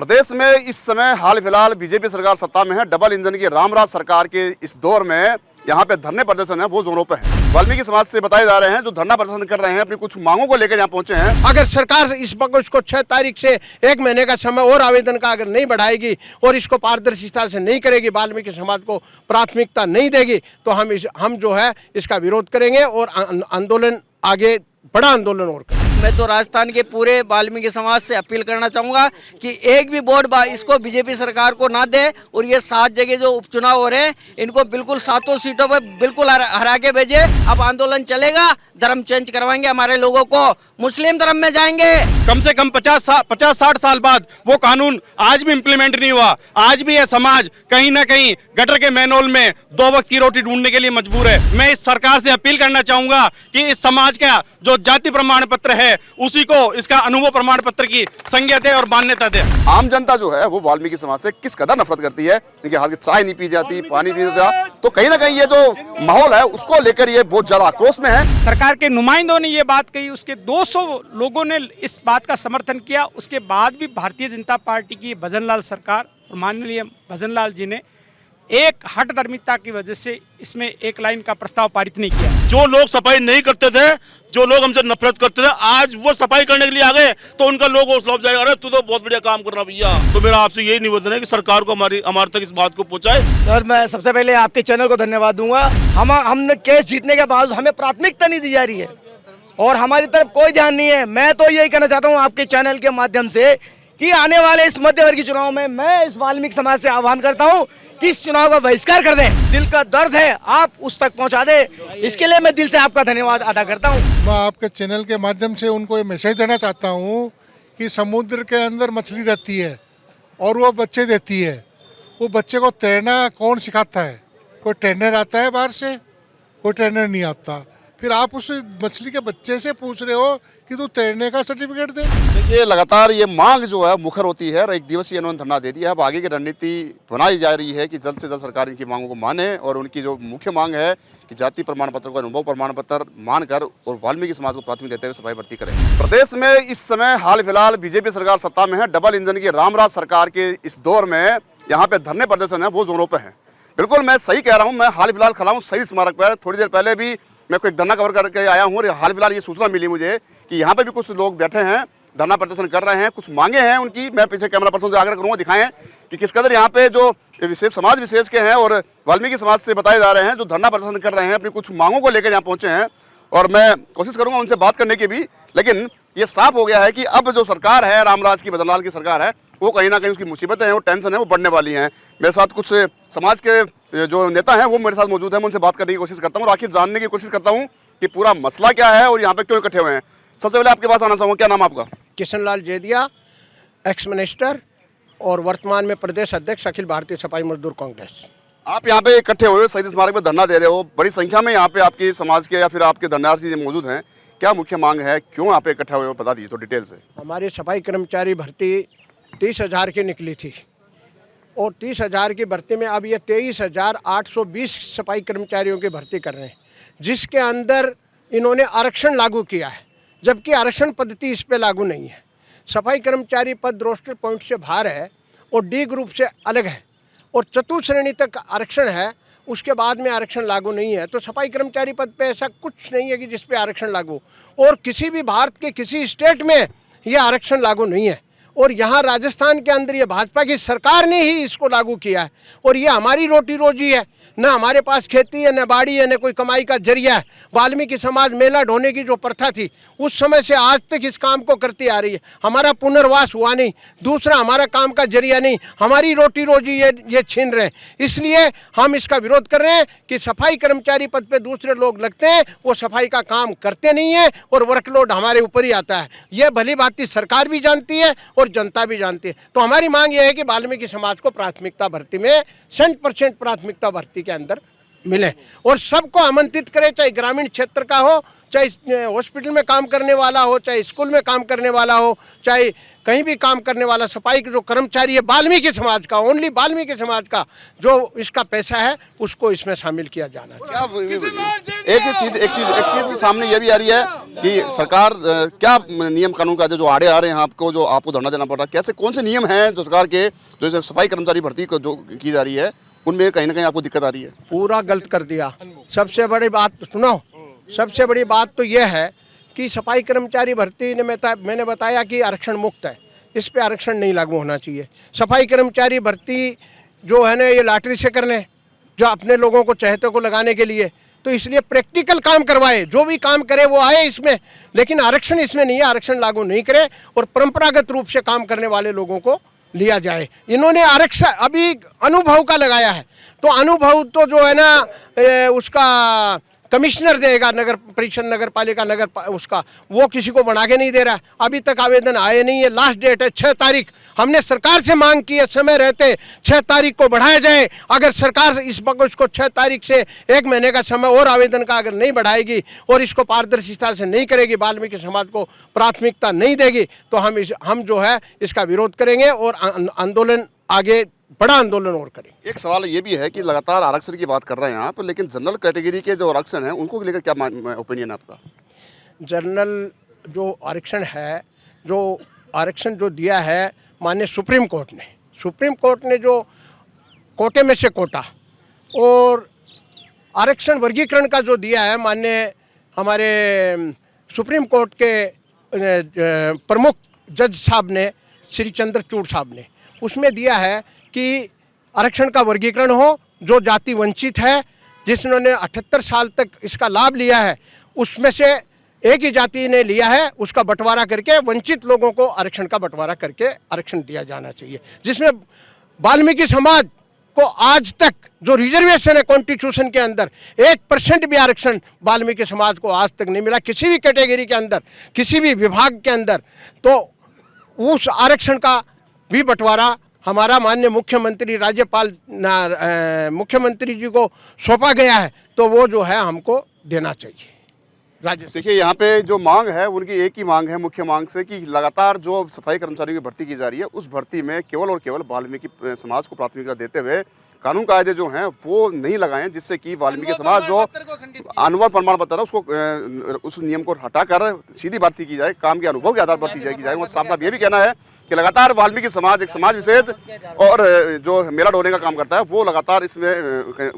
प्रदेश में इस समय हाल फिलहाल बीजेपी सरकार सत्ता में है। डबल इंजन की रामराज सरकार के इस दौर में यहाँ पे धरने प्रदर्शन है वो जोरों पे है। वाल्मीकि समाज से बताए जा रहे हैं जो धरना प्रदर्शन कर रहे हैं, अपनी कुछ मांगों को लेकर यहाँ पहुंचे हैं। अगर सरकार इस वक्त को 6 तारीख से 1 महीने का समय और आवेदन का अगर नहीं बढ़ाएगी और इसको पारदर्शिता से नहीं करेगी, वाल्मीकि समाज को प्राथमिकता नहीं देगी, तो हम जो है इसका विरोध करेंगे और आंदोलन आगे बड़ा आंदोलन और करेंगे। मैं तो राजस्थान के पूरे वाल्मीकि समाज से अपील करना चाहूँगा कि एक भी वोट इसको बीजेपी सरकार को ना दे और ये 7 जगह जो उपचुनाव हो रहे हैं इनको बिल्कुल 7 सीटों पर बिल्कुल हरा के भेजे। अब आंदोलन चलेगा, धर्म चेंज करवाएंगे, हमारे लोगों को मुस्लिम धर्म में जाएंगे। कम से कम 50-60 साल बाद वो कानून आज भी इम्प्लीमेंट नहीं हुआ। आज भी ये समाज कहीं ना कहीं गटर के मैनहोल में 2 वक्त की रोटी ढूंढने के लिए मजबूर है। मैं इस सरकार से अपील करना चाहूंगा कि इस समाज का जो जाति प्रमाण पत्र है उसी को इसका अनुभव प्रमाण पत्र की संज्ञा दे और मान्यता दे। आम जनता जो है वो वाल्मीकि समाज से किस कदर नफरत करती है, इनके हाथ की चाय नहीं पी जाती, पानी पी जाता, तो कहीं ना कहीं ये जो माहौल है उसको लेकर ये बहुत ज्यादा आक्रोश में है। सरकार के नुमाइंदों ने ये बात कही, उसके 200 लोगों ने इस बात का समर्थन किया। उसके बाद भी भारतीय जनता पार्टी की भजनलाल सरकार और माननीय भजनलाल जी ने एक हठधर्मिता की वजह से इसमें एक लाइन का प्रस्ताव पारित नहीं किया। जो लोग सफाई नहीं करते थे, जो लोग हमसे नफरत करते थे, आज वो सफाई करने के लिए आ गए तो उनका लोग हौसला जाएगा, अरे तू तो बहुत बढ़िया काम कर रहा भैया। तो मेरा आपसे यही निवेदन है कि सरकार को हमारे तक इस बात को पहुंचाए। सर, मैं सबसे पहले आपके चैनल को धन्यवाद दूंगा। हमने केस जीतने के बाद हमें प्राथमिकता नहीं दी जा रही है और हमारी तरफ कोई ध्यान नहीं है। मैं तो यही कहना चाहता हूँ आपके चैनल के माध्यम से कि आने वाले इस मध्यवर्गीय चुनाव में मैं इस वाल्मीकि समाज से आह्वान करता हूँ कि इस चुनाव का बहिष्कार कर दें। दिल का दर्द है, आप उस तक पहुँचा दें, इसके लिए मैं दिल से आपका धन्यवाद अदा करता हूँ। मैं आपके चैनल के माध्यम से उनको ये मैसेज देना चाहता हूँ कि समुद्र के अंदर मछली रहती है और वो बच्चे देती है। वो बच्चे को तैरना कौन सिखाता है? कोई ट्रेनर आता है बाहर से? कोई ट्रेनर नहीं आता। फिर आप उस मछली के बच्चे से पूछ रहे हो कि तू तैरने का सर्टिफिकेट दे। देखिए लगातार ये मांग जो है मुखर होती है और 1 दिवसीय इन्होंने धरना दे दिया है। अब आगे की रणनीति बनाई जा रही है कि जल्द से जल्द सरकार इनकी मांगों को माने और उनकी जो मुख्य मांग है कि जाति प्रमाण पत्र को अनुभव प्रमाण पत्र मानकर और वाल्मीकि समाज को प्राथमिकता देते हुए सफाई भर्ती करें। प्रदेश में इस समय हाल फिलहाल बीजेपी सरकार सत्ता में है। डबल इंजन की रामराज सरकार के इस दौर में यहाँ पे धरने प्रदर्शन है वो जोरों पे है। बिल्कुल मैं सही कह रहा हूँ। मैं हाल फिलहाल खड़ा हूँ शहीद स्मारक पर। थोड़ी देर पहले भी मैं कोई धरना कवर करके आया हूँ और हाल फिलहाल ये सूचना मिली मुझे कि यहाँ पे भी कुछ लोग बैठे हैं, धरना प्रदर्शन कर रहे हैं, कुछ मांगे हैं उनकी। मैं पीछे कैमरा पर्सन से आग्रह करूँगा दिखाएं कि किस कदर यहाँ पे जो विशेष समाज विशेष के हैं और वाल्मीकि समाज से बताए जा रहे हैं जो धरना प्रदर्शन कर रहे हैं, अपनी कुछ मांगों को लेकर यहाँ पहुँचे हैं और मैं कोशिश करूँगा उनसे बात करने की भी। लेकिन ये साफ हो गया है कि अब जो सरकार है, रामराज की भजनलाल की सरकार है, वो कहीं ना कहीं उसकी मुसीबतें हैं, वो टेंशन है, वो बढ़ने वाली हैं। मेरे साथ कुछ समाज के जो नेता हैं वो मेरे साथ मौजूद हैं, मैं उनसे बात करने की कोशिश करता हूँ और आखिर जानने की कोशिश करता हूँ कि पूरा मसला क्या है और यहाँ पे क्यों इकट्ठे हुए हैं। सबसे पहले आपके पास आना चाहूँगा, क्या नाम आपका? किशनलाल जेदिया, एक्स मिनिस्टर और वर्तमान में प्रदेश अध्यक्ष अखिल भारतीय सफाई मजदूर कांग्रेस। आप यहाँ पे इकट्ठे हुए शहीद स्मारक पे धरना दे रहे हो, बड़ी संख्या में यहाँ पे आपकी समाज के या फिर आपके धरनार्थी मौजूद हैं, क्या मुख्य मांग है, क्यों यहाँ पे इकट्ठे हुए हो, बता दीजिए तो डिटेल से। हमारी सफाई कर्मचारी भर्ती 30,000 की निकली थी और 30,000 की भर्ती में अब ये 23,820 सफाई कर्मचारियों की भर्ती कर रहे हैं, जिसके अंदर इन्होंने आरक्षण लागू किया है, जबकि आरक्षण पद्धति इस पे लागू नहीं है। सफाई कर्मचारी पद रोस्टर पॉइंट से बाहर है और डी ग्रुप से अलग है और चतुर्थ श्रेणी तक आरक्षण है, उसके बाद में आरक्षण लागू नहीं है। तो सफाई कर्मचारी पद पे ऐसा कुछ नहीं है कि जिस पे आरक्षण लागू, और किसी भी भारत के किसी स्टेट में ये आरक्षण लागू नहीं है और यहाँ राजस्थान के अंदर ये भाजपा की सरकार ने ही इसको लागू किया है और ये हमारी रोटी रोजी है। न हमारे पास खेती है, न बाड़ी है, न कोई कमाई का जरिया है। वाल्मीकि समाज मेला ढोने की जो प्रथा थी उस समय से आज तक इस काम को करती आ रही है। हमारा पुनर्वास हुआ नहीं, दूसरा हमारा काम का जरिया नहीं, हमारी रोटी रोजी ये छीन रहे हैं। इसलिए हम इसका विरोध कर रहे हैं कि सफाई कर्मचारी पद पे दूसरे लोग लगते हैं, वो सफाई का काम करते नहीं हैं और वर्कलोड हमारे ऊपर ही आता है। ये भली भांति सरकार भी जानती है और जनता भी जानती है। तो हमारी मांग ये है कि वाल्मीकि समाज को प्राथमिकता भर्ती में 100% प्राथमिकता भर्ती के अंदर मिले और सबको आमंत्रित करे, चाहे ग्रामीण क्षेत्र का हो, चाहे हॉस्पिटल में काम करने वाला हो, चाहे स्कूल में काम करने वाला हो, चाहे कहीं भी काम करने वाला सफाई के जो कर्मचारी है वाल्मीकि समाज का, ओनली वाल्मीकि समाज का जो इसका पैसा है उसको इसमें शामिल किया जाना चाहिए। क्या एक चीज सामने ये भी आ रही है कि सरकार क्या नियम कानून का जो आड़े आ रहे हैं आपको धरना देना पड़ रहा है, कैसे कौन से नियम हैं जो सरकार के जो सफाई कर्मचारी भर्ती को जो की जा रही है उनमें कहीं ना कहीं आपको दिक्कत आ रही है? पूरा गलत कर दिया। सबसे बड़ी बात सुनो, सबसे बड़ी बात तो यह है कि सफाई कर्मचारी भर्ती ने मैंने बताया कि आरक्षण मुक्त है, इस पे आरक्षण नहीं लागू होना चाहिए। सफाई कर्मचारी भर्ती जो है ना ये लॉटरी से करने, जो अपने लोगों को चहेते को लगाने के लिए, तो इसलिए प्रैक्टिकल काम करवाए, जो भी काम करे वो आए इसमें, लेकिन आरक्षण इसमें नहीं है, आरक्षण लागू नहीं करे और परंपरागत रूप से काम करने वाले लोगों को लिया जाए। इन्होंने आरक्षण अभी अनुभव का लगाया है, तो अनुभव तो जो है ना उसका कमिश्नर देगा, नगर परिषद नगर पालिका उसका, वो किसी को बना के नहीं दे रहा। अभी तक आवेदन आए नहीं है, लास्ट डेट है 6 तारीख। हमने सरकार से मांग की है समय रहते 6 तारीख को बढ़ाया जाए। अगर सरकार इस वक्त इसको 6 तारीख से 1 महीने का समय और आवेदन का अगर नहीं बढ़ाएगी और इसको पारदर्शिता से नहीं करेगी, वाल्मीकि समाज को प्राथमिकता नहीं देगी, तो हम जो है इसका विरोध करेंगे और आंदोलन आगे बड़ा आंदोलन और करेंगे। एक सवाल ये भी है कि लगातार आरक्षण की बात कर रहे हैं आप, लेकिन जनरल कैटेगरी के जो आरक्षण है उनको लेकर क्या ओपिनियन है आपका? जनरल जो आरक्षण है, जो आरक्षण जो दिया है माननीय सुप्रीम कोर्ट ने जो कोटे में से कोटा और आरक्षण वर्गीकरण का जो दिया है माननीय हमारे सुप्रीम कोर्ट के प्रमुख जज साहब ने, श्री चंद्रचूड़ साहब ने, उसमें दिया है कि आरक्षण का वर्गीकरण हो, जो जाति वंचित है, जिन्होंने 78 साल तक इसका लाभ लिया है, उसमें से एक ही जाति ने लिया है, उसका बंटवारा करके वंचित लोगों को आरक्षण का बंटवारा करके आरक्षण दिया जाना चाहिए। जिसमें वाल्मीकि समाज को आज तक जो रिजर्वेशन है कॉन्स्टिट्यूशन के अंदर 1% भी आरक्षण वाल्मीकि समाज को आज तक नहीं मिला, किसी भी कैटेगरी के अंदर, किसी भी विभाग के अंदर। तो उस आरक्षण का भी बंटवारा हमारा माननीय मुख्यमंत्री मुख्यमंत्री जी को सौंपा गया है, तो वो जो है हमको देना चाहिए। देखिए यहाँ पे जो मांग है उनकी एक ही मांग है, मुख्य मांग से, कि लगातार जो सफाई कर्मचारियों की भर्ती की जा रही है उस भर्ती में केवल और केवल वाल्मीकि समाज को प्राथमिकता देते हुए कानून कायदे जो हैं वो नहीं लगाएं, जिससे कि वाल्मीकि समाज जो अनुभव प्रमाण पत्र है उसको उस नियम को हटाकर सीधी भर्ती की जाए, काम के अनुभव के आधार पर की जाए। वो साफ साफ ये भी कहना है कि लगातार वाल्मीकि समाज एक समाज विशेष और जो मेला ढोने का काम करता है वो लगातार इसमें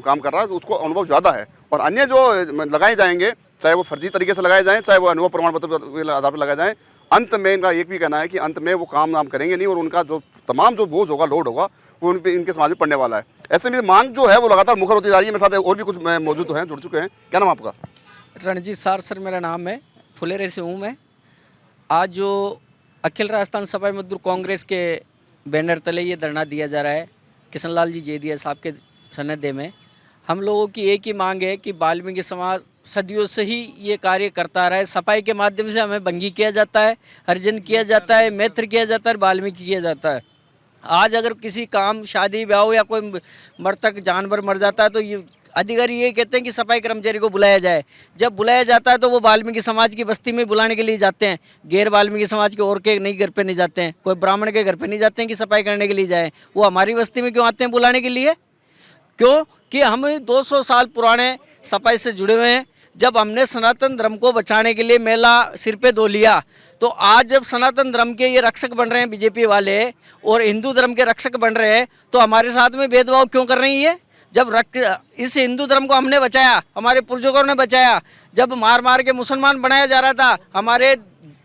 काम कर रहा है, उसको अनुभव ज़्यादा है। और अन्य जो लगाए जाएंगे, चाहे वो फर्जी तरीके से लगाए जाएं, चाहे वो अनुभव प्रमाण पत्र के आधार पर लगाए जाएं, अंत में इनका एक भी कहना है कि अंत में वो काम नाम करेंगे नहीं और उनका जो तमाम जो बोझ होगा, लोड होगा, वो उन पे इनके समाज में पड़ने वाला है। ऐसे में मांग जो है वो लगातार मुखर होती जा रही है। मेरे साथ और भी कुछ मौजूद हैं, जुड़ चुके हैं। क्या नाम आपका? रणजीत सर मेरा नाम है, फुलेरे से हूँ मैं। आज जो अखिल राजस्थान सफाई मजदूर कांग्रेस के बैनर तले ये धरना दिया जा रहा है किशन लाल जी जेदिया साहब के सन्निध्य में, हम लोगों की एक ही मांग है कि वाल्मीकि समाज सदियों से ही ये कार्य करता रहा है। सफाई के माध्यम से हमें भंगी किया जाता है, हरिजन किया जाता है, मैत्र किया जाता है, वाल्मीकि किया जाता है। आज अगर किसी काम, शादी ब्याह या कोई मृतक जानवर मर जाता है तो ये अधिकारी ये कहते हैं कि सफाई कर्मचारी को बुलाया जाए। जब बुलाया जाता है तो वो वाल्मीकि समाज की बस्ती में बुलाने के लिए जाते हैं, गैर वाल्मीकि समाज के और के नहीं घर पे नहीं जाते हैं, कोई ब्राह्मण के घर पे नहीं जाते हैं कि सफाई करने के लिए जाएँ। वो हमारी बस्ती में क्यों आते हैं बुलाने के लिए? क्यों कि हम 200 साल पुराने सफाई से जुड़े हुए हैं। जब हमने सनातन धर्म को बचाने के लिए मेला सिर पे धो लिया, तो आज जब सनातन धर्म के ये रक्षक बन रहे हैं बीजेपी वाले और हिंदू धर्म के रक्षक बन रहे हैं, तो हमारे साथ में भेदभाव क्यों कर रही है? जब इस हिंदू धर्म को हमने बचाया, हमारे पूर्वजों ने बचाया, जब मार मार के मुसलमान बनाया जा रहा था, हमारे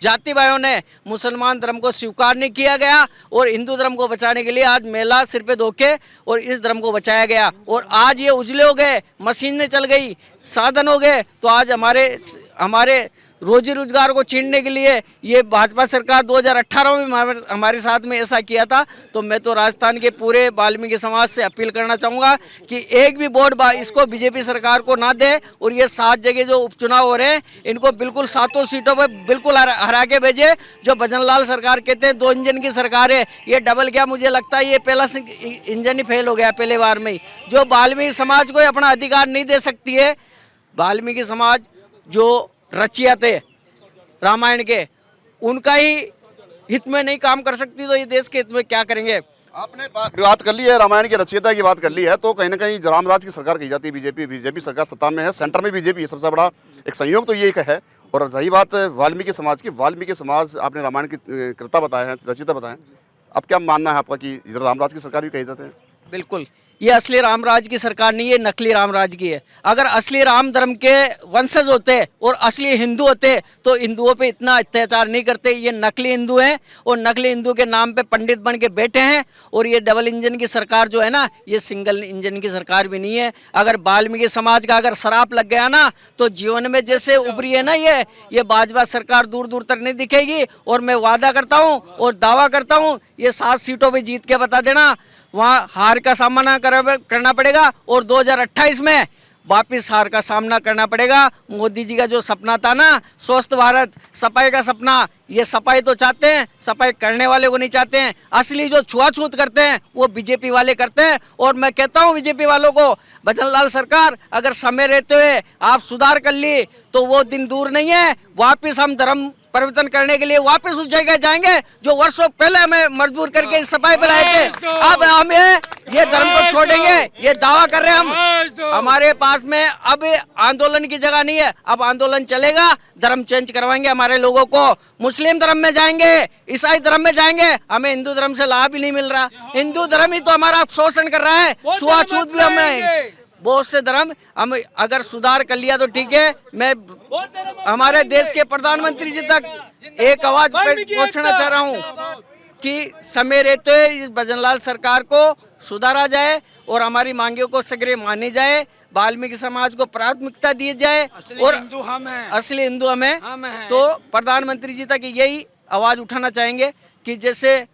जाति भाइयों ने मुसलमान धर्म को स्वीकार नहीं किया गया और हिंदू धर्म को बचाने के लिए आज मेला सिर पे धोके और इस धर्म को बचाया गया। और आज ये उजले हो गए, मशीनें चल गई, साधन हो गए, तो आज हमारे रोजी रोजगार को छीनने के लिए ये भाजपा सरकार 2018 में हमारे साथ में ऐसा किया था। तो मैं तो राजस्थान के पूरे वाल्मीकि समाज से अपील करना चाहूँगा कि एक भी वोट इसको बीजेपी सरकार को ना दे, और ये 7 जगह जो उपचुनाव हो रहे हैं इनको बिल्कुल 7 सीटों पर बिल्कुल हरा के भेजे। जो भजन लाल सरकार कहते हैं 2 इंजन की सरकार है, ये डबल क्या, मुझे लगता है ये पहला इंजन ही फेल हो गया पहले बार में ही। जो वाल्मीकि समाज को अपना अधिकार नहीं दे सकती है, वाल्मीकि समाज जो रचिया थे रामायण के, उनका ही हित में नहीं काम कर सकती तो ये देश के हित में क्या करेंगे। आपने बात कर ली है, रामायण की रचयिता की बात कर ली है, तो कहीं ना कहीं रामराज की सरकार की जाती है बीजेपी सरकार सत्ता में है, सेंटर में बीजेपी है, सबसे बड़ा एक संयोग तो ये है। और रही बात वाल्मीकि समाज की, वाल्मीकि समाज आपने रामायण की कृता बताया है, रचयिता बताया, अब क्या मानना है आपका कि इधर रामराज की सरकार भी कही जाते हैं? बिल्कुल, ये असली रामराज की सरकार नहीं है, नकली रामराज की है। अगर असली राम धर्म के वंशज होते और असली हिंदू होते तो हिंदुओं पे इतना अत्याचार नहीं करते। ये नकली हिंदू हैं और नकली हिंदू के नाम पे पंडित बन के बैठे हैं। और ये डबल इंजन की सरकार जो है ना, ये सिंगल इंजन की सरकार भी नहीं है। अगर वाल्मीकि समाज का अगर शराप लग गया ना तो जीवन में जैसे उभरी है ना ये भाजपा सरकार दूर दूर तक नहीं दिखेगी। और मैं वादा करता हूँ और दावा करता हूँ, ये 7 सीटों पर जीत के बता देना, वहाँ हार का सामना करना पड़ेगा और 2028 में वापिस हार का सामना करना पड़ेगा। मोदी जी का जो सपना था ना, स्वस्थ भारत, सफाई का सपना, ये सफाई तो चाहते हैं, सफाई करने वाले को नहीं चाहते हैं। असली जो छुआछूत करते हैं वो बीजेपी वाले करते हैं। और मैं कहता हूँ बीजेपी वालों को, भजन लाल सरकार अगर समय रहते हुए आप सुधार कर ली तो वो दिन दूर नहीं है, वापिस हम धर्म परिवर्तन करने के लिए वापस उस जगह जाएंगे जो वर्षों पहले हमें मजबूर करके सफाई पे लाए थे। अब हम ये धर्म को छोड़ेंगे, ये दावा कर रहे हैं हम। हमारे पास में अब आंदोलन की जगह नहीं है, अब आंदोलन चलेगा, धर्म चेंज करवाएंगे हमारे लोगों को। मुस्लिम धर्म में जाएंगे, ईसाई धर्म में जाएंगे, हमें हिंदू धर्म से लाभ ही नहीं मिल रहा। हिंदू धर्म ही तो हमारा शोषण कर रहा है, छुआछूत भी हमें, बहुत से धर्म। हम अगर सुधार कर लिया तो ठीक है। मैं हमारे देश के प्रधानमंत्री जी तक एक आवाज पहुंचना चाह रहा हूं कि समय रहते इस भजनलाल सरकार को सुधारा जाए और हमारी मांगों को शीघ्र मानी जाए, वाल्मीकि समाज को प्राथमिकता दी जाए और असली हिंदू हमें। तो प्रधानमंत्री जी तक यही आवाज उठाना चाहेंगे कि जैसे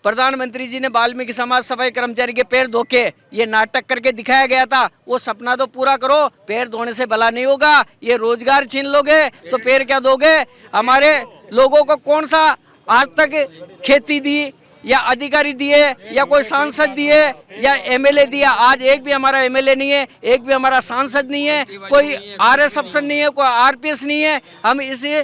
प्रधानमंत्री जी ने वाल्मीकि समाज सफाई कर्मचारी के पैर धो के ये नाटक करके दिखाया गया था, वो सपना तो पूरा करो। पैर धोने से भला नहीं होगा, ये रोजगार छीन लोगे तो पैर क्या दोगे। हमारे लोगों को कौन सा आज तक खेती दी या अधिकारी दिए या कोई सांसद दिए या एमएलए दिया? आज एक भी हमारा एमएलए नहीं है, एक भी हमारा सांसद नहीं है, कोई आरएस अफसर नहीं है, कोई आरपीएस नहीं है। हम इसे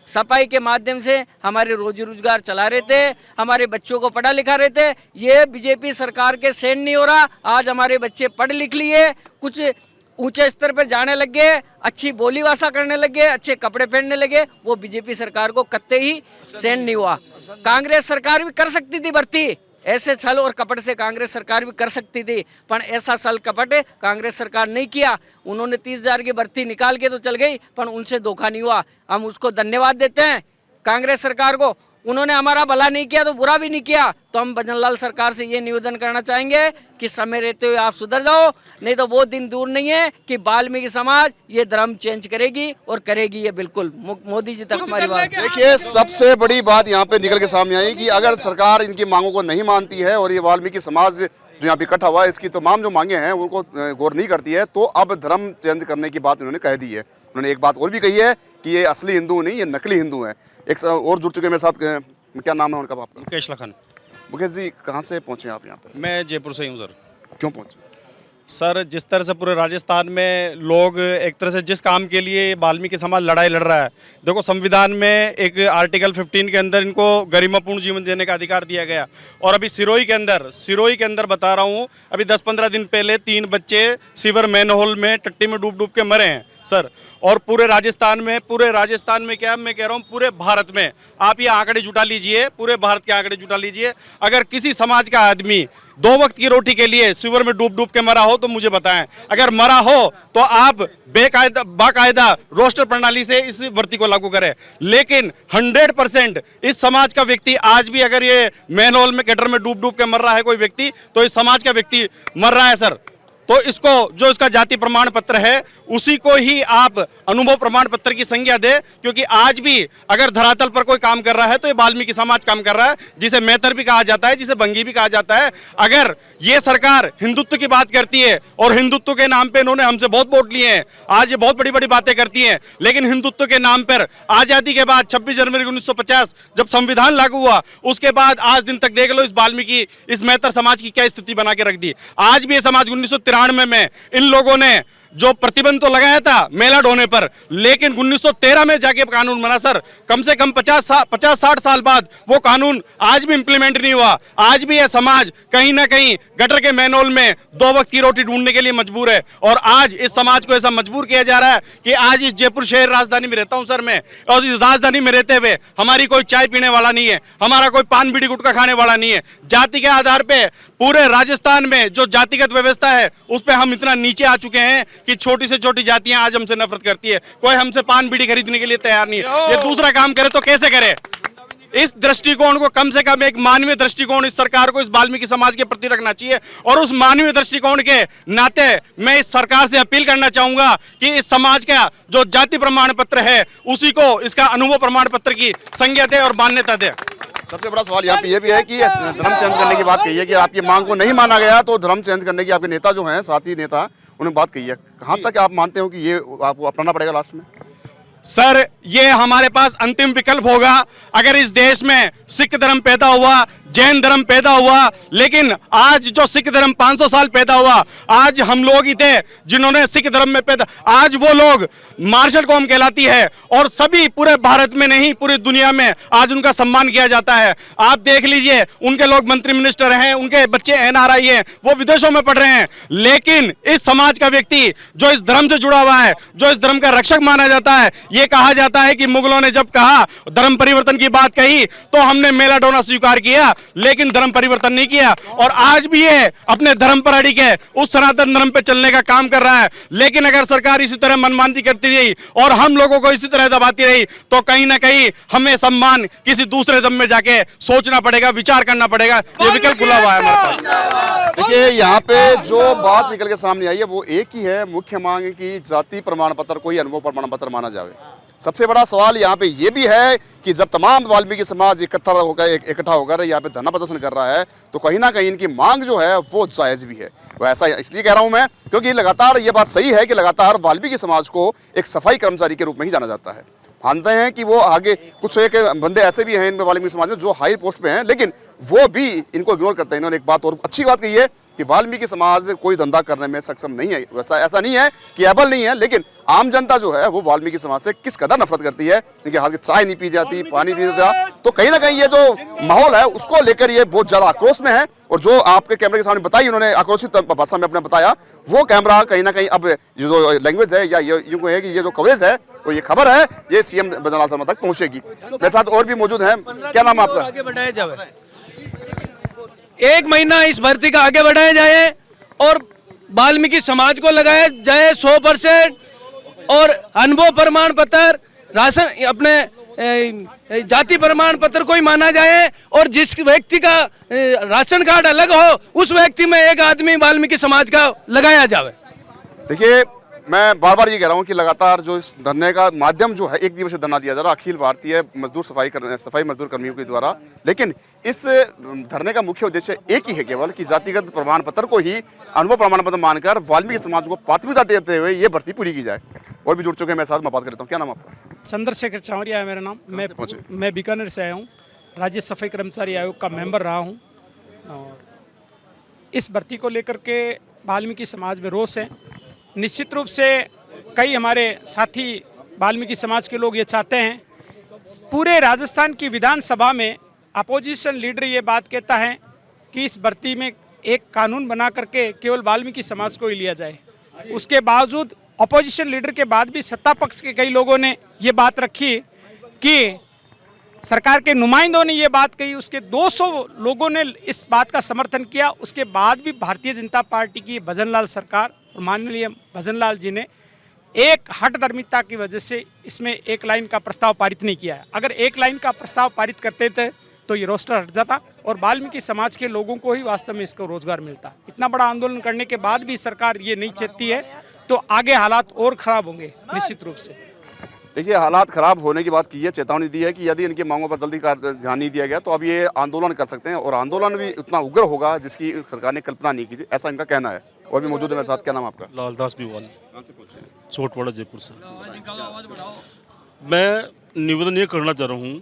सफाई के माध्यम से हमारे रोजी रोजगार चला रहे थे, हमारे बच्चों को पढ़ा लिखा रहे थे। ये बीजेपी सरकार के सहन नहीं हो रहा। आज हमारे बच्चे पढ़ लिख लिए, कुछ ऊंचे स्तर पर जाने लग गए, अच्छी बोली भाषा करने लगे, अच्छे कपड़े पहनने लगे। वो बीजेपी सरकार को कत्ते ही सहन नहीं हुआ। कांग्रेस सरकार भी कर सकती थी भर्ती, ऐसे छल और कपट से कांग्रेस सरकार भी कर सकती थी, पर ऐसा छल कपट कांग्रेस सरकार नहीं किया। उन्होंने 30,000 की भर्ती निकाल के तो चल गई, पर उनसे धोखा नहीं हुआ। हम उसको धन्यवाद देते हैं कांग्रेस सरकार को। उन्होंने हमारा भला नहीं किया तो बुरा भी नहीं किया। तो हम भजनलाल सरकार से ये निवेदन करना चाहेंगे कि समय रहते हुए आप सुधर जाओ, नहीं तो वो दिन दूर नहीं है कि वाल्मीकि समाज ये धर्म चेंज करेगी और करेगी ये बिल्कुल। मोदी जी तक हमारी बात। देखिए, सबसे बड़ी बात यहाँ पे निकल के सामने आई कि अगर सरकार इनकी मांगों को नहीं मानती है और ये वाल्मीकि समाज जो यहाँ पे इकट्ठा हुआ है इसकी तमाम जो मांगे हैं उनको गौर नहीं करती है, तो अब धर्म चेंज करने की बात उन्होंने कह दी है। उन्होंने एक बात और भी कही है कि ये असली हिंदू नहीं, ये नकली हिंदू हैं। एक और जुड़ चुके मेरे साथ, क्या नाम है उनका आपका? मुकेश लखन। मुकेश जी, कहाँ से पहुँचे आप यहाँ पे? मैं जयपुर से ही हूँ सर। क्यों पहुँचे? सर, जिस तरह से पूरे राजस्थान में लोग एक तरह से जिस काम के लिए वाल्मीकि समाज लड़ाई लड़ रहा है, देखो संविधान में एक आर्टिकल 15 के अंदर इनको गरिमापूर्ण जीवन देने का अधिकार दिया गया। और अभी सिरोही के अंदर बता रहा हूँ, अभी 10-15 दिन पहले 3 बच्चे सीवर मैनहोल में टट्टी में डूब के मरे हैं सर। और पूरे राजस्थान में क्या, मैं कह रहा हूँ पूरे भारत में आप ये आंकड़े जुटा लीजिए, पूरे भारत के आंकड़े जुटा लीजिए। अगर किसी समाज का आदमी 2 वक्त की रोटी के लिए सीवर में डूब के मरा हो तो मुझे बताएं। अगर मरा हो तो आप बाकायदा रोस्टर प्रणाली से इस भर्ती को लागू करें। लेकिन 100% इस समाज का व्यक्ति आज भी अगर ये मैनहोल में गटर में डूब के मर रहा है कोई व्यक्ति, तो इस समाज का व्यक्ति मर रहा है सर। तो इसको जो इसका जाति प्रमाण पत्र है उसी को ही आप अनुभव प्रमाण पत्र की संज्ञा दे, क्योंकि आज भी अगर धरातल पर कोई काम कर रहा है तो ये वाल्मीकि समाज काम कर रहा है, जिसे मेहतर भी कहा जाता है, जिसे बंगी भी कहा जाता है। अगर ये सरकार हिंदुत्व की बात करती है और हिंदुत्व के नाम पे इन्होंने हमसे बहुत वोट लिए हैं, आज ये बहुत बड़ी बड़ी बातें करती हैं, लेकिन हिंदुत्व के नाम पर आजादी के बाद 26 जनवरी 1950 जब संविधान लागू हुआ उसके बाद आज दिन तक देख लो इस वाल्मीकि इस मेहतर समाज की क्या स्थिति बना के रख दी। आज भी ये समाज 1993 में इन लोगों ने जो प्रतिबंध तो लगाया था मेला ढोने पर, लेकिन 1913 में जाके कानून बना सर। कम से कम 50-60 साल बाद वो कानून आज भी इंप्लीमेंट नहीं हुआ। आज भी यह समाज कहीं ना कहीं गटर के मैनहोल में 2 वक्त की रोटी ढूंढने के लिए मजबूर है। और आज इस समाज को ऐसा मजबूर किया जा रहा है कि आज इस जयपुर शहर राजधानी में रहता हूं सर मैं, और इस राजधानी में रहते हुए हमारी कोई चाय पीने वाला नहीं है, हमारा कोई पान बीड़ी गुटखा खाने वाला नहीं है। जाति के आधार पे पूरे राजस्थान में जो जातिगत व्यवस्था है उस पर हम इतना नीचे आ चुके हैं कि छोटी से छोटी जातियां आज हमसे नफरत करती है। कोई हमसे पान बीड़ी खरीदने के लिए तैयार नहीं है। ये दूसरा काम करे तो कैसे करे? इस दृष्टिकोण को कम से कम एक मानवीय दृष्टिकोण इस सरकार को इस वाल्मीकि समाज के प्रति रखना चाहिए। और उस मानवीय दृष्टिकोण के नाते मैं इस सरकार से अपील करना चाहूंगा कि इस समाज का जो जाति प्रमाण पत्र है उसी को इसका अनुभव प्रमाण पत्र की संज्ञा दे और मान्यता दे। सबसे बड़ा सवाल यहाँ पे ये भी है कि धर्म चेंज करने की बात कही है कि आपकी मांग को नहीं माना गया तो धर्म चेंज करने की आपके नेता जो हैं, साथी नेता, उन्होंने बात कही है। कहाँ तक आप मानते हो कि ये आपको अपनाना पड़ेगा लास्ट में? सर ये हमारे पास अंतिम विकल्प होगा। अगर इस देश में सिख धर्म पैदा हुआ, जैन धर्म पैदा हुआ, लेकिन आज जो सिख धर्म 500 साल पैदा हुआ, आज हम लोग ही थे जिन्होंने सिख धर्म में पैदा, आज वो लोग मार्शल कौम कहलाती है और सभी पूरे भारत में नहीं पूरी दुनिया में आज उनका सम्मान किया जाता है। आप देख लीजिए उनके लोग मंत्री मिनिस्टर हैं, उनके बच्चे NRI हैं, वो विदेशों में पढ़ रहे हैं, लेकिन इस समाज का व्यक्ति जो इस धर्म से जुड़ा हुआ है, जो इस धर्म का रक्षक माना जाता है, ये कहा जाता है कि मुगलों ने जब कहा धर्म परिवर्तन की बात कही तो हमने मेला ढोना स्वीकार किया, लेकिन धर्म परिवर्तन नहीं किया। और आज भी ये अपने धर्म पर अड़िग है, उस सनातन धर्म पे चलने का काम कर रहा है। लेकिन अगर सरकार इसी तरह मनमानी करती रही और हम लोगों को इसी तरह दबाती रही तो कहीं ना कहीं हमें सम्मान किसी दूसरे धर्म में जाके सोचना पड़ेगा, विचार करना पड़ेगा। ये विकल्प खुला हुआ है हमारे पास। देखिए यहाँ पे जो बात निकल के सामने आई है वो एक ही है, मुख्य मांग की जाति प्रमाण पत्र को ही अनुभव प्रमाण पत्र माना जाए। सबसे बड़ा सवाल यहाँ पे ये भी है कि जब तमाम वाल्मीकि समाज इकट्ठा होकर यहाँ पे धरना प्रदर्शन कर रहा है तो कहीं ना कहीं इनकी मांग जो है वो जायज़ भी है। वो ऐसा इसलिए कह रहा हूँ मैं क्योंकि लगातार ये बात सही है कि लगातार वाल्मीकि समाज को एक सफाई कर्मचारी के रूप में ही जाना जाता है। मानते हैं कि वो आगे कुछ एक बंदे ऐसे भी हैं इनमें वाल्मीकि समाज में जो हाई पोस्ट पे हैं, लेकिन वो भी इनको इग्नोर करते हैं। इन्होंने एक बात और अच्छी बात कही है कि वाल्मीकि समाज कोई धंधा करने में सक्षम नहीं है। वैसा ऐसा नहीं है कि एबल नहीं है, लेकिन आम जनता जो है वो वाल्मीकि समाज से किस कदर नफरत करती है। इनके हाथ की चाय नहीं पी जाती, पानी पी जाता, तो कहीं ना कहीं ये जो माहौल है उसको लेकर ये बहुत ज़्यादा आक्रोश में है। और जो आपके कैमरे के सामने बताई उन्होंने आक्रोशित भाषा में अपने बताया, वो कैमरा कहीं ना कहीं अब ये जो लैंग्वेज है या यूँ है कि ये जो कवरेज है तो ये खबर है ये CM बद्रीनाथ शर्मा तक पहुँचेगी। मेरे साथ और भी मौजूद हैं। क्या नाम है आपका? आगे बढ़ाया जाए, 1 महीना इस भर्ती का आगे बढ़ाया जाए और वाल्मीकि समाज को लगाया जाए 100% और अनुभव प्रमाण पत्र, राशन अपने जाति प्रमाण पत्र को ही माना जाए और जिस व्यक्ति का राशन कार्ड अलग हो उस व्यक्ति में एक आदमी वाल्मीकि समाज का लगाया जाए। देखिए मैं बार बार ये कह रहा हूँ कि लगातार जो इस धरने का माध्यम जो है, एक दिवसीय धरना दिया जा रहा है अखिल भारतीय मजदूर सफाई मजदूर कर्मियों के द्वारा, लेकिन इस धरने का मुख्य उद्देश्य एक ही है केवल कि जातिगत प्रमाण पत्र को ही अनुभव प्रमाण पत्र मानकर वाल्मीकि समाज को प्राथमिकता देते हुए ये भर्ती पूरी की जाए। और भी जुड़ चुके हैं मेरे साथ, मैं बात करता हूँ। क्या नाम आपका? चंद्रशेखर चावरिया है मेरा नाम। मैं बीकानेर से आया हूँ, राज्य सफाई कर्मचारी आयोग का मेंबर रहा हूँ और इस भर्ती को लेकर के वाल्मीकि समाज में रोष है। निश्चित रूप से कई हमारे साथी वाल्मीकि समाज के लोग ये चाहते हैं, पूरे राजस्थान की विधानसभा में अपोजिशन लीडर ये बात कहता है कि इस भर्ती में एक कानून बना करके केवल वाल्मीकि समाज को ही लिया जाए। उसके बावजूद अपोजिशन लीडर के बाद भी सत्ता पक्ष के कई लोगों ने ये बात रखी कि सरकार के नुमाइंदों ने ये बात कही, उसके 200 लोगों ने इस बात का समर्थन किया। उसके बाद भी भारतीय जनता पार्टी की भजनलाल सरकार और माननीय भजनलाल जी ने एक हठधर्मिता की वजह से इसमें 1 लाइन का प्रस्ताव पारित नहीं किया है। अगर 1 लाइन का प्रस्ताव पारित करते थे तो ये रोस्टर हट जाता और वाल्मीकि समाज के लोगों को ही वास्तव में इसको रोजगार मिलता। इतना बड़ा आंदोलन करने के बाद भी सरकार ये नहीं चेतती है तो आगे हालात और खराब होंगे निश्चित रूप से। देखिए, हालात खराब होने की बात की है, चेतावनी दी है कि यदि इनकी मांगों पर जल्दी ध्यान नहीं दिया गया तो अब ये आंदोलन कर सकते हैं और आंदोलन भी उतना उग्र होगा जिसकी सरकार ने कल्पना नहीं की थी, ऐसा इनका कहना है। और भी मौजूद है मेरे साथ। क्या नाम आपका? लालदास बीवाल, कहाँ से पहुंचे हैं? छोटवाड़ा जयपुर से। मैं निवेदन ये करना चाह रहा हूँ,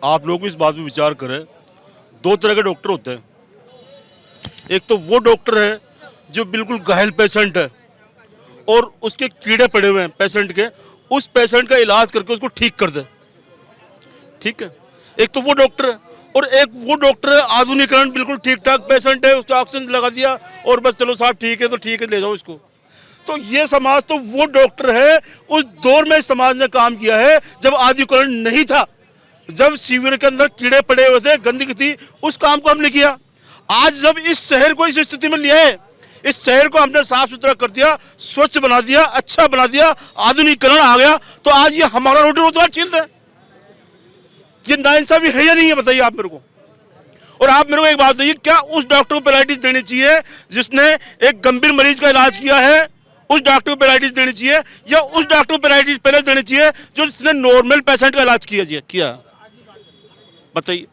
आप लोग भी इस बात पर विचार करें। दो तरह के डॉक्टर होते हैं। एक तो वो डॉक्टर है जो बिल्कुल घायल पेशेंट है और उसके कीड़े पड़े हुए हैं पेशेंट के, उस पेशेंट का इलाज करके उसको ठीक कर दे, ठीक है। एक तो वो डॉक्टर है और एक वो डॉक्टर है आधुनिकरण, बिल्कुल ठीक ठाक पेशेंट है, उसको ऑक्सीजन लगा दिया और बस चलो साहब ठीक है तो ठीक है, ले जाओ इसको। तो ये समाज तो वो डॉक्टर है, उस दौर में समाज ने काम किया है जब आधुनिकरण नहीं था, जब शिविर के अंदर कीड़े पड़े हुए थे, गंदगी थी, उस काम को हमने किया। आज जब इस शहर को इस स्थिति में लिया है, इस शहर को हमने साफ सुथरा कर दिया, स्वच्छ बना दिया, अच्छा बना दिया, आधुनिकरण आ गया, तो आज ये हमारा रोटी रोजगार छीन रहे हैं। ये नाइंसाफी है या नहीं है, बताइए आप मेरे को। और आप मेरे को एक बात बताइए, क्या उस डॉक्टर को पैरालिटिस देनी चाहिए जिसने एक गंभीर मरीज का इलाज किया है, उस डॉक्टर को पैरालिटिस देनी चाहिए, या उस डॉक्टर को पैरालिटिस पहले देनी चाहिए जो जिसने नॉर्मल पेशेंट का इलाज किया? बताइए।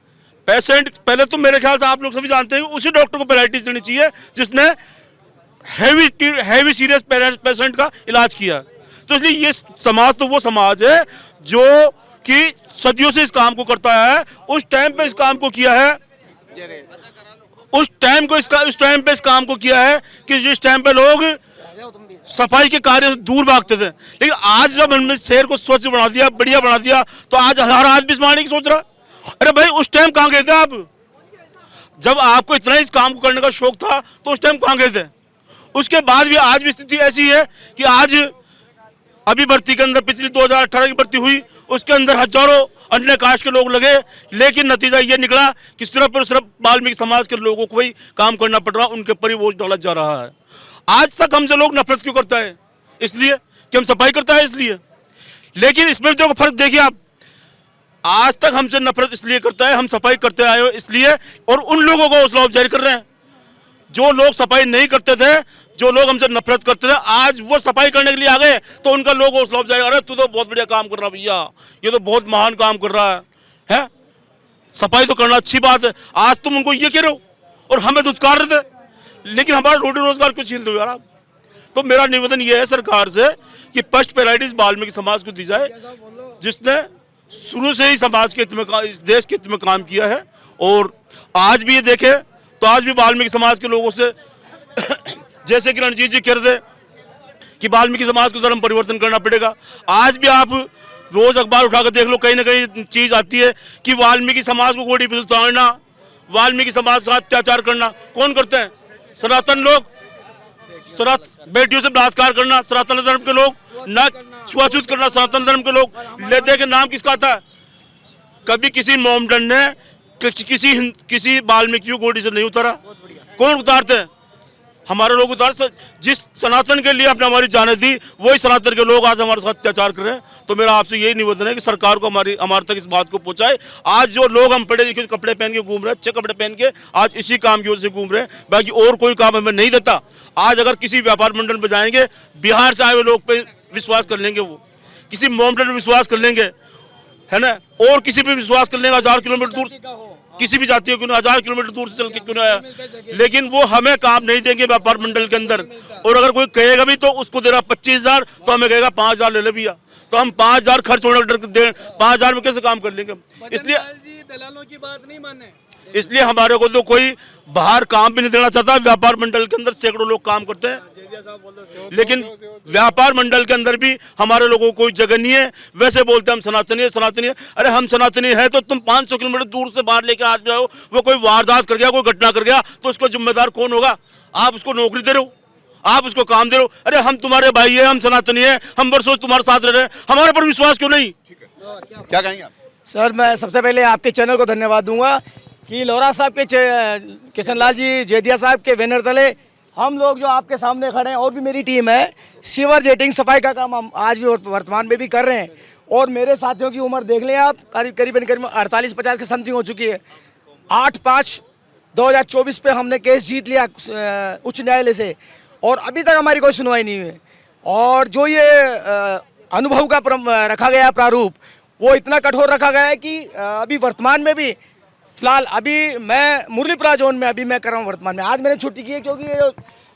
पेशेंट पहले तो मेरे ख्याल से आप लोग सभी जानते हैं उसी डॉक्टर को पैरालिटिस देनी चाहिए जिसने हैवी सीरियस पेशेंट का इलाज किया। तो इसलिए ये समाज तो वो समाज है जो कि सदियों से इस काम को करता है, उस टाइम पे इस काम को किया है, उस टाइम पे इस काम को किया है कि जिस टाइम पे लोग सफाई के कार्य से दूर भागते थे। लेकिन आज जब हमने शहर को स्वच्छ बना दिया, बढ़िया बना दिया, तो आज हर आदमी इस मारने की सोच रहा है। अरे भाई, उस टाइम कहाँ गए थे आप? जब आपको इतना इस काम को करने का शौक था तो उस टाइम कहाँ गए थे? उसके बाद भी आज भी स्थिति ऐसी है कि आज अभी भर्ती के अंदर पिछली 2018 की भर्ती हुई, उसके अंदर हजारों अन्य कास्ट के लोग लगे, लेकिन नतीजा ये निकला कि सिर्फ और सिर्फ वाल्मीकि समाज के लोगों को ही काम करना पड़ रहा, उनके ऊपर ही बोझ डाला जा रहा है। आज तक हमसे लोग नफरत क्यों करता है? इसलिए कि हम सफाई करता है, इसलिए। लेकिन इसमें देखो फर्क देखिए आप, आज तक हमसे नफरत इसलिए करता है, हम सफाई करते आए हो इसलिए, और उन लोगों को हौसला अफजाई कर रहे हैं जो लोग सफाई नहीं करते थे, जो लोग हमसे नफरत करते थे, आज वो सफाई करने के लिए आ गए तो उनका लोग हौसला अफजाई, अरे तू तो बहुत बढ़िया काम कर रहा भैया, ये तो बहुत महान काम कर रहा है? सफाई तो करना अच्छी बात है। आज तुम उनको ये कह रहे हो और हमें दुत्कार रहे थे, लेकिन हमारा रोटी रोजगार क्यों छीन दो यार आप? तो मेरा निवेदन ये है सरकार से कि फर्स्ट प्रायोरिटी वाल्मीकि समाज को दी जाए, जिसने शुरू से ही समाज के हित में, देश के हित में काम किया है। और आज भी ये देखे तो आज भी वाल्मीकि समाज के लोगों से जैसे कि रणजीत जी कह रहे थे कि वाल्मीकि समाज को धर्म परिवर्तन करना पड़ेगा, आज भी आप रोज अखबार उठाकर देख लो, कहीं ना कहीं चीज आती है कि वाल्मीकि समाज को गोड़ी पे उतारना, वाल्मीकि समाज का अत्याचार करना। कौन करते हैं? सनातन लोग, बेटियों से बलात्कार करना सनातन धर्म के लोग, न छुआछूत करना सनातन धर्म के लोग। लेते के नाम किसका आता है? कभी किसी मोमडन ने किसी वाल्मीकि को गोदी से नहीं उतारा। कौन उतारते हैं? हमारे लोग उतार। जिस सनातन के लिए अपने हमारी जाने दी, वही सनातन के लोग आज हमारे साथ अत्याचार कर रहे हैं। तो मेरा आपसे यही निवेदन है कि सरकार को हमारे तक इस बात को पहुंचाए। आज जो लोग हम पढ़े लिखे कपड़े पहन के घूम रहे हैं, अच्छे कपड़े पहन के, आज इसी काम की वजह से घूम रहे हैं, बाकी और कोई काम हमें नहीं देता। आज अगर किसी व्यापार मंडल में जाएंगे, बिहार से आए हुए लोग पे विश्वास कर लेंगे, वो किसी मोमडन में विश्वास कर लेंगे, है ना, और किसी पे विश्वास कर लेंगे 1000 किलोमीटर दूर, किसी भी जाति क्यों 1000 किलोमीटर दूर से चल के क्यों आया, लेकिन वो हमें काम नहीं देंगे व्यापार मंडल के अंदर। और अगर कोई कहेगा भी तो उसको दे रहा 25,000, तो हमें कहेगा 5,000 ले ले भैया, तो हम 5,000 खर्च होने दे, 5,000 में कैसे काम कर लेंगे? इसलिए दलालों की बात नहीं माने, इसलिए हमारे को तो कोई बाहर काम भी नहीं देना चाहता। व्यापार मंडल के अंदर सैकड़ों लोग काम करते हैं, लेकिन व्यापार मंडल के अंदर भी हमारे लोगों को कोई जगह नहीं है। वैसे बोलते हैं हम सनातनी है, सनातनी है। अरे हम सनातनी है तो तुम 500 किलोमीटर दूर से बाहर लेके आ रहे हो, वो कोई वारदात कर गया, कोई घटना कर गया, तो उसको जिम्मेदार कौन होगा? आप उसको नौकरी दे रहे हो, आप उसको काम दे रहे हो। अरे हम तुम्हारे भाई है, हम सनातनी है, हम वर्षों तुम्हारे साथ रह रहे हैं, हमारे पर विश्वास क्यों नहीं? क्या कहेंगे आप? सर, मैं सबसे पहले आपके चैनल को धन्यवाद दूंगा कि लोहरा साहब के किशन लाल जी जेदिया साहब के बैनर तले हम लोग जो आपके सामने खड़े हैं, और भी मेरी टीम है, सीवर जेटिंग सफाई का काम हम आज भी वर्तमान में भी कर रहे हैं। और मेरे साथियों की उम्र देख लें आप, करीबन 48-50 की समथिंग हो चुकी है। 8/5/2024 पे हमने केस जीत लिया उच्च न्यायालय से, और अभी तक हमारी कोई सुनवाई नहीं हुई। और जो ये अनुभव का रखा गया प्रारूप, वो इतना कठोर रखा गया है कि अभी वर्तमान में भी फिलहाल अभी मैं मुरलीपुरा जोन में अभी मैं कर रहा हूँ वर्तमान में। आज मैंने छुट्टी की है क्योंकि ये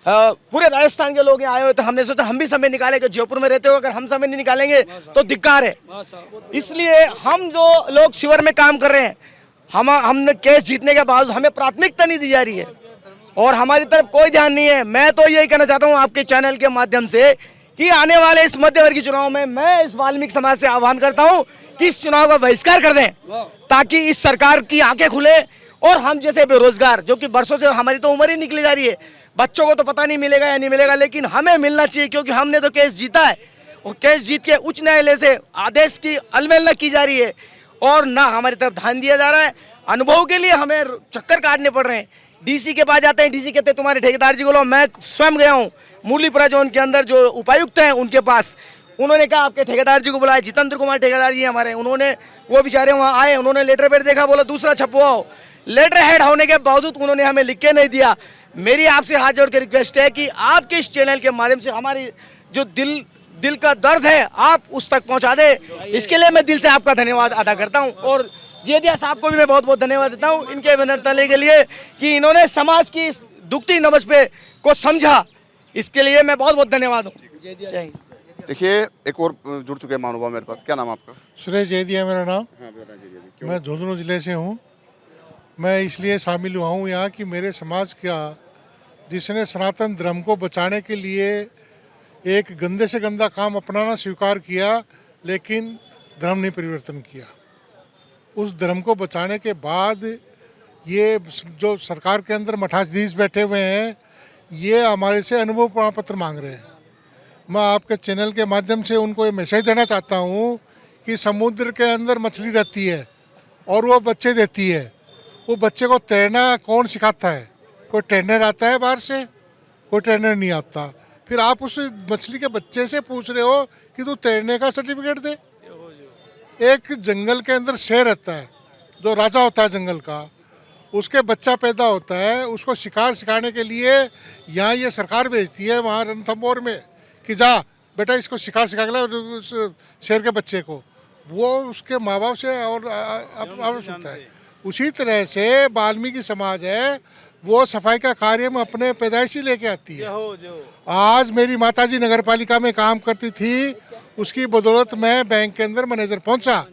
पूरे राजस्थान के लोग यहाँ आए हुए, तो हमने सोचा हम भी समय निकालें, कि जयपुर में रहते हो अगर हम समय नहीं निकालेंगे तो धिक्कार है। इसलिए हम जो लोग शिविर में काम कर रहे हैं, हमने केस जीतने के बावजूद हमें प्राथमिकता नहीं दी जा रही है और हमारी तरफ कोई ध्यान नहीं है। मैं तो यही कहना चाहता हूँ आपके चैनल के माध्यम से कि आने वाले इस मध्यवर्गीय चुनाव में मैं इस वाल्मीकि समाज से आह्वान करता हूँ कि इस चुनाव का बहिष्कार कर दें, ताकि इस सरकार की आंखें खुले और हम जैसे बेरोजगार, जो कि बरसों से हमारी तो उम्र ही निकली जा रही है, बच्चों को तो पता नहीं मिलेगा या नहीं मिलेगा, लेकिन हमें मिलना चाहिए क्योंकि हमने तो केस जीता है और केस जीत के उच्च न्यायालय से आदेश की अवहेलना की जा रही है और ना हमारी तरफ ध्यान दिया जा रहा है। अनुभव के लिए हमें चक्कर काटने पड़ रहे हैं। डीसी के पास जाते हैं, डीसी कहते हैं तुम्हारे ठेकेदार जी को लो। मैं स्वयं गया हूँ मुरलीपुरा जोन के अंदर, जो उपायुक्त हैं उनके पास, उन्होंने कहा आपके ठेकेदार जी को बुलाया। जितेंद्र कुमार ठेकेदार जी हमारे, उन्होंने वो बेचारे वहाँ आए, उन्होंने लेटर पैड देखा, बोला दूसरा छपवाओ। लेटर हेड होने के बावजूद उन्होंने हमें लिख के नहीं दिया। मेरी आपसे हाथ जोड़ के रिक्वेस्ट है कि आपके इस चैनल के माध्यम से हमारी जो दिल का दर्द है आप उस तक पहुँचा दे। इसके लिए मैं दिल से आपका धन्यवाद अदा करता हूँ और जेदिया साहब को भी मैं बहुत बहुत धन्यवाद देता हूँ इनके विनम्रता के लिए कि इन्होंने समाज की इस दुखती नब्ज पे को समझा। इसके लिए मैं बहुत बहुत धन्यवाद हूँ। देखिए एक और जुड़ चुके हैं महानुभाव मेरे पास। क्या नाम आपका? सुरेश जैदिया मेरा नाम। हाँ बताइए। मैं झुंझुनू जिले से हूँ। मैं इसलिए शामिल हुआ हूँ यहाँ कि मेरे समाज का जिसने सनातन धर्म को बचाने के लिए एक गंदे से गंदा काम अपनाना स्वीकार किया, लेकिन धर्म नहीं परिवर्तन किया। उस धर्म को बचाने के बाद ये जो सरकार के अंदर मठाधीश बैठे हुए हैं, ये हमारे से अनुभव प्रमाण पत्र मांग रहे हैं। मैं आपके चैनल के माध्यम से उनको ये मैसेज देना चाहता हूँ कि समुद्र के अंदर मछली रहती है और वो बच्चे देती है। वो बच्चे को तैरना कौन सिखाता है? कोई ट्रेनर आता है बाहर से? कोई ट्रेनर नहीं आता। फिर आप उस मछली के बच्चे से पूछ रहे हो कि तू तैरने का सर्टिफिकेट दे। एक जंगल के अंदर शेर रहता है, जो राजा होता है जंगल का, उसके बच्चा पैदा होता है, उसको शिकार सिखाने के लिए यहाँ ये सरकार भेजती है वहाँ रणथंभौर में कि जा बेटा इसको शिकार सिखा के ला उस शेर के बच्चे को। वो उसके माँ बाप से और सुनता है। उसी तरह से वाल्मीकि समाज है, वो सफाई का कार्य में अपने पैदाइशी लेके आती है। आज मेरी माताजी नगर पालिका में काम करती थी, उसकी बदौलत मैं बैंक के अंदर मैनेजर पहुंचा।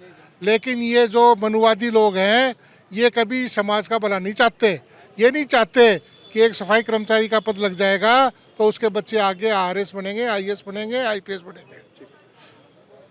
लेकिन ये जो मनुवादी लोग हैं, ये कभी समाज का भला नहीं चाहते। ये नहीं चाहते कि एक सफाई कर्मचारी का पद लग जाएगा तो उसके बच्चे आगे आरएस बनेंगे, आईएएस बनेंगे, आईपीएस बनेंगे।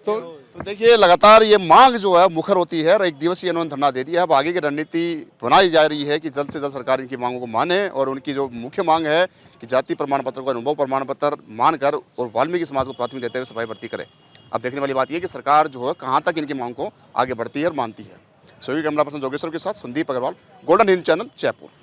तो देखिए लगातार ये मांग जो है मुखर होती है और एक दिवसीय इन्होंने धरना दे दिया है। अब आगे की रणनीति बनाई जा रही है कि जल्द से जल्द सरकार इनकी मांगों को माने और उनकी जो मुख्य मांग है कि जाति प्रमाण पत्र को अनुभव प्रमाण पत्र मानकर और वाल्मीकि समाज को प्राथमिकता देते हुए सफाई भर्ती करे। अब देखने वाली बात यह कि सरकार जो है कहाँ तक इनकी मांग को आगे बढ़ती है और मानती है। सहयोगी कैमरा पर्सन जोगेश्वर के साथ संदीप अग्रवाल, गोल्डन हिंद चैनल, जयपुर।